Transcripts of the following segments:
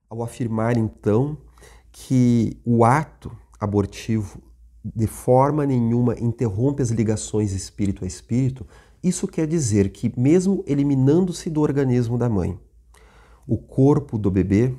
ao afirmar então que o ato abortivo de forma nenhuma interrompe as ligações espírito a espírito, isso quer dizer que mesmo eliminando-se do organismo da mãe o corpo do bebê,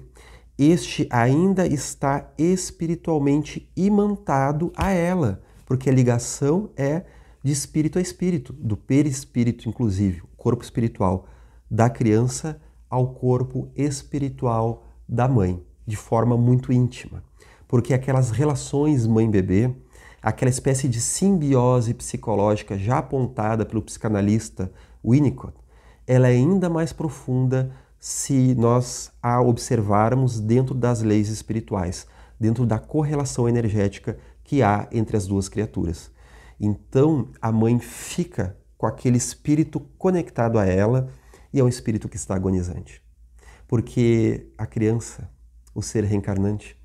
este ainda está espiritualmente imantado a ela, porque a ligação é de espírito a espírito, do perispírito inclusive, o corpo espiritual da criança ao corpo espiritual da mãe, de forma muito íntima. Porque aquelas relações mãe-bebê, aquela espécie de simbiose psicológica já apontada pelo psicanalista Winnicott, ela é ainda mais profunda se nós a observarmos dentro das leis espirituais, dentro da correlação energética que há entre as duas criaturas. Então, a mãe fica com aquele espírito conectado a ela e é um espírito que está agonizante. Porque a criança, o ser reencarnante,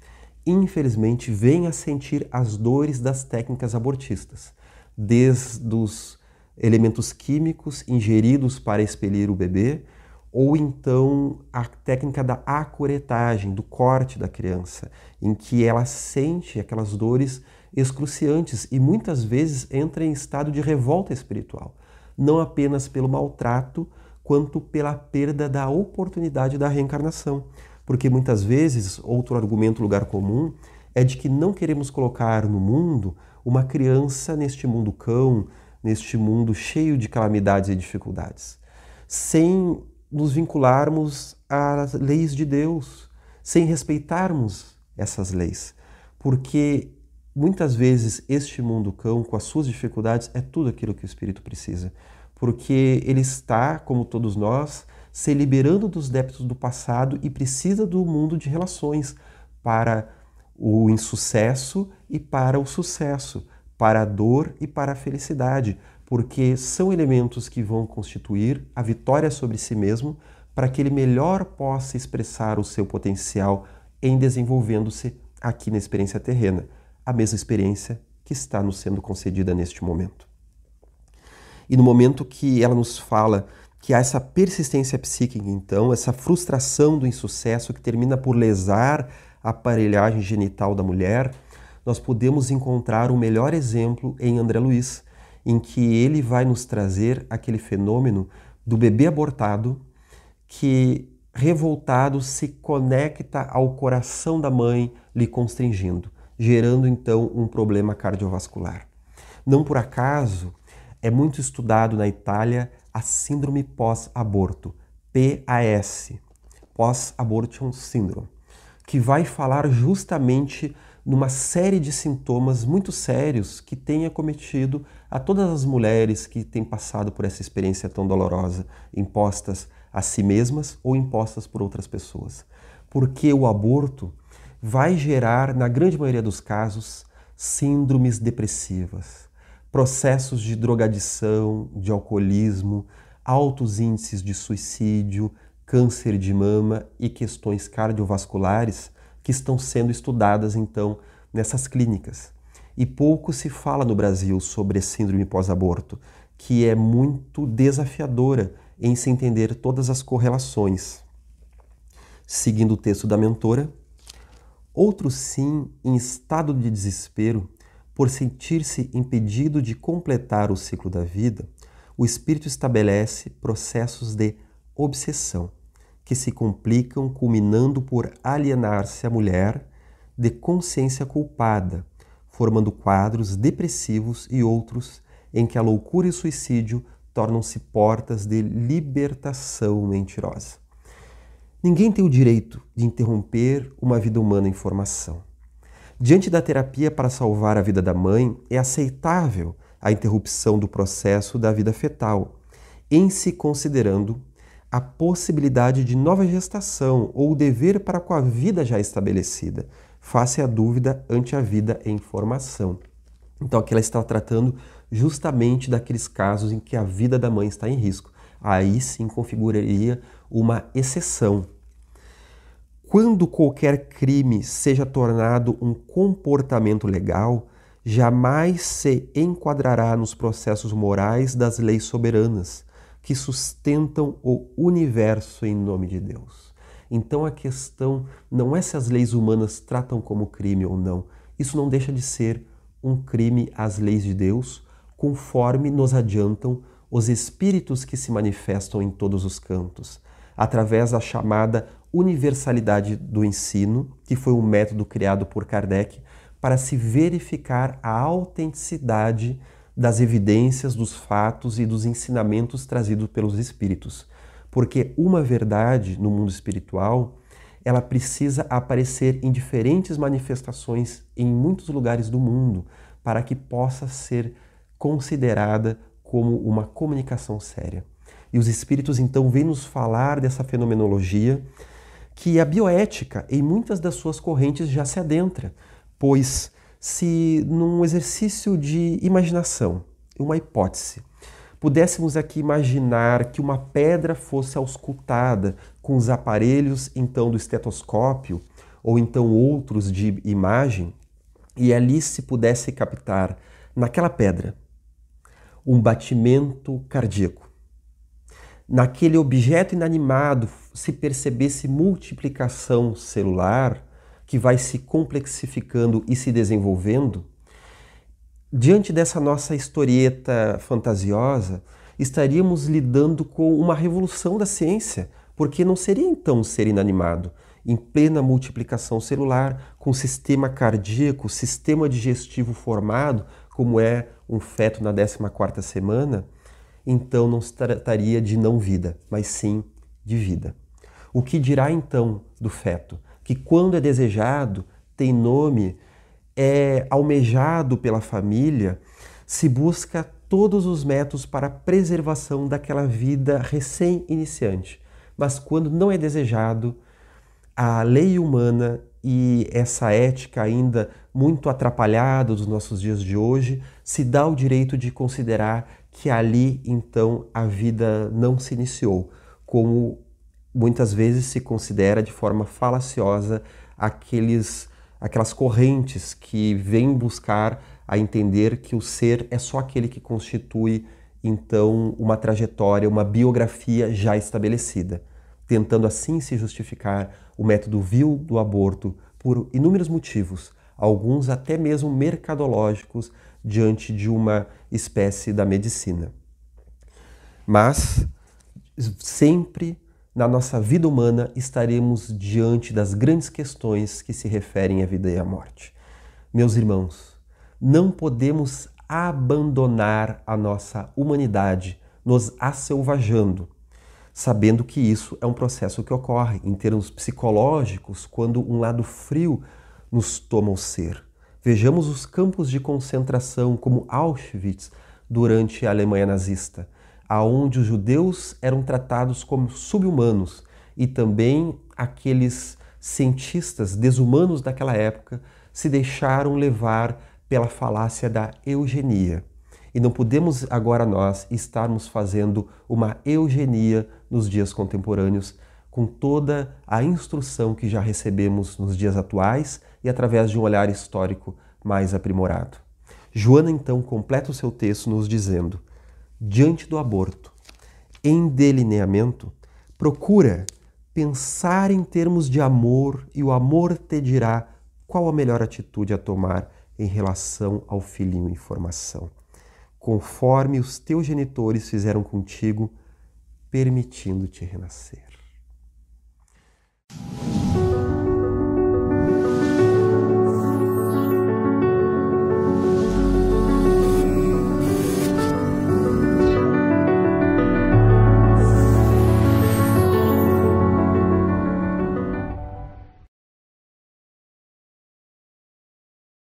infelizmente vem a sentir as dores das técnicas abortistas, desde os elementos químicos ingeridos para expelir o bebê, ou então a técnica da acuretagem, do corte da criança, em que ela sente aquelas dores excruciantes e muitas vezes entra em estado de revolta espiritual, não apenas pelo maltrato, quanto pela perda da oportunidade da reencarnação. Porque muitas vezes, outro argumento lugar comum, é de que não queremos colocar no mundo uma criança neste mundo cão, neste mundo cheio de calamidades e dificuldades, sem nos vincularmos às leis de Deus, sem respeitarmos essas leis. Porque muitas vezes este mundo cão, com as suas dificuldades, é tudo aquilo que o espírito precisa. Porque ele está, como todos nós, se liberando dos débitos do passado e precisa do mundo de relações para o insucesso e para o sucesso, para a dor e para a felicidade, porque são elementos que vão constituir a vitória sobre si mesmo para que ele melhor possa expressar o seu potencial em desenvolvendo-se aqui na experiência terrena, a mesma experiência que está nos sendo concedida neste momento. E no momento que ela nos fala que há essa persistência psíquica, então, essa frustração do insucesso que termina por lesar a aparelhagem genital da mulher, nós podemos encontrar o melhor exemplo em André Luiz, em que ele vai nos trazer aquele fenômeno do bebê abortado que, revoltado, se conecta ao coração da mãe, lhe constringindo, gerando então um problema cardiovascular. Não por acaso é muito estudado na Itália a síndrome pós-aborto, PAS, Post-Abortion Syndrome, que vai falar justamente numa série de sintomas muito sérios que tem acometido a todas as mulheres que têm passado por essa experiência tão dolorosa, impostas a si mesmas ou impostas por outras pessoas. Porque o aborto vai gerar, na grande maioria dos casos, síndromes depressivas, processos de drogadição, de alcoolismo, altos índices de suicídio, câncer de mama e questões cardiovasculares que estão sendo estudadas, então, nessas clínicas. E pouco se fala no Brasil sobre a síndrome pós-aborto, que é muito desafiadora em se entender todas as correlações. Seguindo o texto da mentora, outro sim, em estado de desespero, por sentir-se impedido de completar o ciclo da vida, o espírito estabelece processos de obsessão, que se complicam culminando por alienar-se a mulher de consciência culpada, formando quadros depressivos e outros em que a loucura e o suicídio tornam-se portas de libertação mentirosa. Ninguém tem o direito de interromper uma vida humana em formação. Diante da terapia para salvar a vida da mãe, é aceitável a interrupção do processo da vida fetal, em se considerando a possibilidade de nova gestação ou o dever para com a vida já estabelecida, face à dúvida ante a vida em formação. Então aqui ela está tratando justamente daqueles casos em que a vida da mãe está em risco. Aí sim configuraria uma exceção. Quando qualquer crime seja tornado um comportamento legal, jamais se enquadrará nos processos morais das leis soberanas que sustentam o universo em nome de Deus. Então a questão não é se as leis humanas tratam como crime ou não. Isso não deixa de ser um crime às leis de Deus, conforme nos adiantam os espíritos que se manifestam em todos os cantos, através da chamada universalidade do ensino, que foi um método criado por Kardec para se verificar a autenticidade das evidências, dos fatos e dos ensinamentos trazidos pelos espíritos. Porque uma verdade no mundo espiritual, ela precisa aparecer em diferentes manifestações em muitos lugares do mundo para que possa ser considerada como uma comunicação séria. E os espíritos então vêm nos falar dessa fenomenologia que a bioética, em muitas das suas correntes, já se adentra, pois se num exercício de imaginação, uma hipótese, pudéssemos aqui imaginar que uma pedra fosse auscultada com os aparelhos então do estetoscópio ou então outros de imagem, e ali se pudesse captar naquela pedra um batimento cardíaco, naquele objeto inanimado se percebesse multiplicação celular que vai se complexificando e se desenvolvendo, diante dessa nossa historieta fantasiosa, estaríamos lidando com uma revolução da ciência, porque não seria então um ser inanimado, em plena multiplicação celular, com sistema cardíaco, sistema digestivo formado, como é um feto na 14ª semana, então não se trataria de não vida, mas sim de vida. O que dirá então do feto? Que quando é desejado, tem nome, é almejado pela família, se busca todos os métodos para a preservação daquela vida recém-iniciante. Mas quando não é desejado, a lei humana e essa ética ainda muito atrapalhada dos nossos dias de hoje se dá o direito de considerar que ali então a vida não se iniciou, como muitas vezes se considera de forma falaciosa aquelas correntes que vêm buscar a entender que o ser é só aquele que constitui então uma trajetória, uma biografia já estabelecida, tentando assim se justificar o método vil do aborto por inúmeros motivos, alguns até mesmo mercadológicos, diante de uma espécie da medicina. Mas sempre na nossa vida humana estaremos diante das grandes questões que se referem à vida e à morte. Meus irmãos, não podemos abandonar a nossa humanidade nos asselvajando, sabendo que isso é um processo que ocorre em termos psicológicos quando um lado frio nos toma o ser. Vejamos os campos de concentração como Auschwitz durante a Alemanha nazista, aonde os judeus eram tratados como sub-humanos e também aqueles cientistas desumanos daquela época se deixaram levar pela falácia da eugenia. E não podemos agora nós estarmos fazendo uma eugenia nos dias contemporâneos com toda a instrução que já recebemos nos dias atuais e através de um olhar histórico mais aprimorado. Joana então completa o seu texto nos dizendo: diante do aborto, em delineamento, procura pensar em termos de amor e o amor te dirá qual a melhor atitude a tomar em relação ao filhinho em formação, conforme os teus genitores fizeram contigo, permitindo-te renascer.